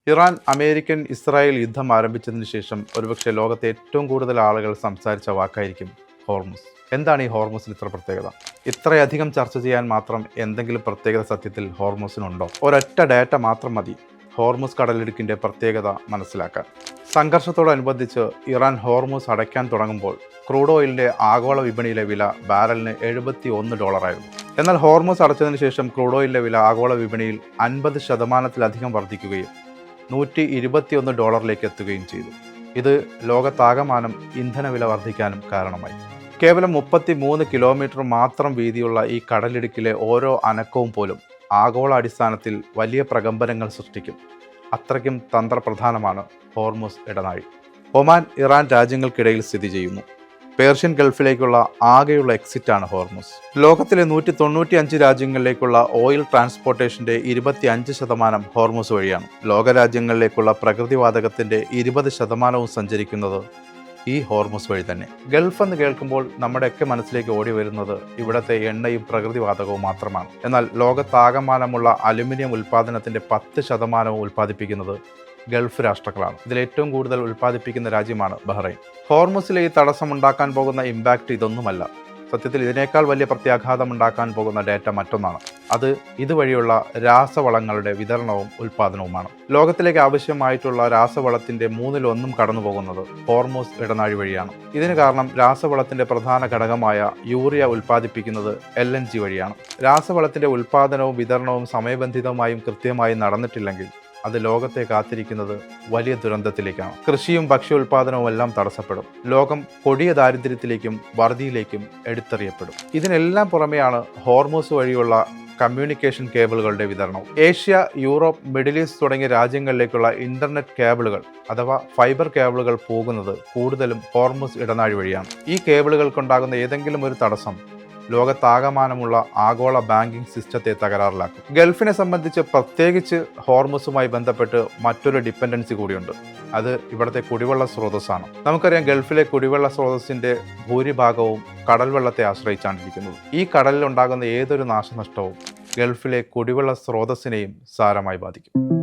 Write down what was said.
Iran American Israel യുദ്ധം ആരംഭിച്ചതിന് ശേഷം ഒരുപക്ഷെ ലോകത്തെ ഏറ്റവും കൂടുതൽ ആളുകൾ സംസാരിച്ച വാക്കായിരിക്കും ഹോർമുസ്. എന്താണ് ഈ ഹോർമുസിന് ഇത്ര പ്രത്യേകത? ഇത്രയധികം ചർച്ച ചെയ്യാൻ മാത്രം എന്തെങ്കിലും പ്രത്യേകത സത്യത്തിൽ ഹോർമുസിനുണ്ടോ? ഒരൊറ്റ ഡാറ്റ മാത്രം മതി ഹോർമുസ് കടലിടുക്കിൻ്റെ പ്രത്യേകത മനസ്സിലാക്കാൻ. സംഘർഷത്തോടനുബന്ധിച്ച് ഇറാൻ ഹോർമുസ് അടയ്ക്കാൻ തുടങ്ങുമ്പോൾ ക്രൂഡ് ഓയിലിൻ്റെ ആഗോള വിപണിയിലെ വില ബാരലിന് $71 എന്നാൽ ഹോർമുസ് അടച്ചതിന് ശേഷം ക്രൂഡ് ഓയിലിൻ്റെ വില ആഗോള വിപണിയിൽ 50% വർദ്ധിക്കുകയും $121 എത്തുകയും ചെയ്തു. ഇത് ലോകത്താകമാനം ഇന്ധനവില വർദ്ധിക്കാനും കാരണമായി. കേവലം 33 കിലോമീറ്റർ മാത്രം വീതിയുള്ള ഈ കടലിടുക്കിലെ ഓരോ അനക്കവും പോലും ആഗോള അടിസ്ഥാനത്തിൽ വലിയ പ്രകമ്പനങ്ങൾ സൃഷ്ടിക്കും. അത്രയ്ക്കും തന്ത്രപ്രധാനമാണ് ഹോർമുസ് ഇടനാഴി. ഒമാൻ, ഇറാൻ രാജ്യങ്ങൾക്കിടയിൽ സ്ഥിതി ചെയ്യുന്നു. പേർഷ്യൻ ഗൾഫിലേക്കുള്ള ആകെയുള്ള എക്സിറ്റാണ് ഹോർമുസ്. ലോകത്തിലെ 195 രാജ്യങ്ങളിലേക്കുള്ള ഓയിൽ ട്രാൻസ്പോർട്ടേഷന്റെ 25% ഹോർമുസ് വഴിയാണ്. ലോകരാജ്യങ്ങളിലേക്കുള്ള പ്രകൃതിവാതകത്തിന്റെ 20% സഞ്ചരിക്കുന്നത് ഈ ഹോർമുസ് വഴി തന്നെ. ഗൾഫ് എന്ന് കേൾക്കുമ്പോൾ നമ്മുടെയൊക്കെ മനസ്സിലേക്ക് ഓടി വരുന്നത് ഇവിടത്തെ എണ്ണയും പ്രകൃതിവാതകവും മാത്രമാണ്. എന്നാൽ ലോകത്താകമാനമുള്ള അലുമിനിയം ഉൽപ്പാദനത്തിന്റെ 10% ഉൽപ്പാദിപ്പിക്കുന്നത് ഗൾഫ് രാഷ്ട്രങ്ങളാണ്. ഇതിലേറ്റവും കൂടുതൽ ഉൽപ്പാദിപ്പിക്കുന്ന രാജ്യമാണ് ബഹ്റൈൻ. ഹോർമുസിലെ ഈ തടസ്സമുണ്ടാക്കാൻ പോകുന്ന ഇമ്പാക്റ്റ് ഇതൊന്നുമല്ല. സത്യത്തിൽ ഇതിനേക്കാൾ വലിയ പ്രത്യാഘാതം ഉണ്ടാക്കാൻ പോകുന്ന ഡാറ്റ മറ്റൊന്നാണ്. അത് ഇതുവഴിയുള്ള രാസവളങ്ങളുടെ വിതരണവും ഉൽപ്പാദനവുമാണ്. ലോകത്തിലേക്ക് ആവശ്യമായിട്ടുള്ള രാസവളത്തിന്റെ 1/3 കടന്നു പോകുന്നത് ഹോർമുസ് ഇടനാഴി വഴിയാണ്. ഇതിന് കാരണം രാസവളത്തിന്റെ പ്രധാന ഘടകമായ യൂറിയ ഉൽപ്പാദിപ്പിക്കുന്നത് LNG വഴിയാണ്. രാസവളത്തിന്റെ ഉൽപ്പാദനവും വിതരണവും സമയബന്ധിതമായും കൃത്യമായും നടന്നിട്ടില്ലെങ്കിൽ അത് ലോകത്തെ കാത്തിരിക്കുന്നത് വലിയ ദുരന്തത്തിലേക്കാണ്. കൃഷിയും ഭക്ഷ്യോൽപാദനവും എല്ലാം തടസ്സപ്പെടും. ലോകം കൊടിയ ദാരിദ്ര്യത്തിലേക്കും വറുതിയിലേക്കും എടുത്തെറിയപ്പെടും. ഇതിനെല്ലാം പുറമെയാണ് ഹോർമുസ് വഴിയുള്ള കമ്മ്യൂണിക്കേഷൻ കേബിളുകളുടെ വിതരണം. ഏഷ്യ, യൂറോപ്പ്, മിഡിൽ ഈസ്റ്റ് തുടങ്ങിയ രാജ്യങ്ങളിലേക്കുള്ള ഇന്റർനെറ്റ് കേബിളുകൾ അഥവാ ഫൈബർ കേബിളുകൾ പോകുന്നത് കൂടുതലും ഹോർമുസ് ഇടനാഴി വഴിയാണ്. ഈ കേബിളുകൾക്കുണ്ടാകുന്ന ഏതെങ്കിലും ഒരു തടസ്സം ലോകത്താകമാനമുള്ള ആഗോള ബാങ്കിംഗ് സിസ്റ്റത്തെ തകരാറിലാക്കും. ഗൾഫിനെ സംബന്ധിച്ച് പ്രത്യേകിച്ച് ഹോർമുസുമായി ബന്ധപ്പെട്ട് മറ്റൊരു ഡിപ്പെൻഡൻസി കൂടിയുണ്ട്. അത് ഇവിടുത്തെ കുടിവെള്ള സ്രോതസ്സാണ്. നമുക്കറിയാം, ഗൾഫിലെ കുടിവെള്ള സ്രോതസ്സിന്റെ ഭൂരിഭാഗവും കടൽ വെള്ളത്തെ ആശ്രയിച്ചാണ്ടിരിക്കുന്നത്. ഈ കടലിൽ ഉണ്ടാകുന്ന ഏതൊരു നാശനഷ്ടവും ഗൾഫിലെ കുടിവെള്ള സ്രോതസ്സിനെയും സാരമായി ബാധിക്കും.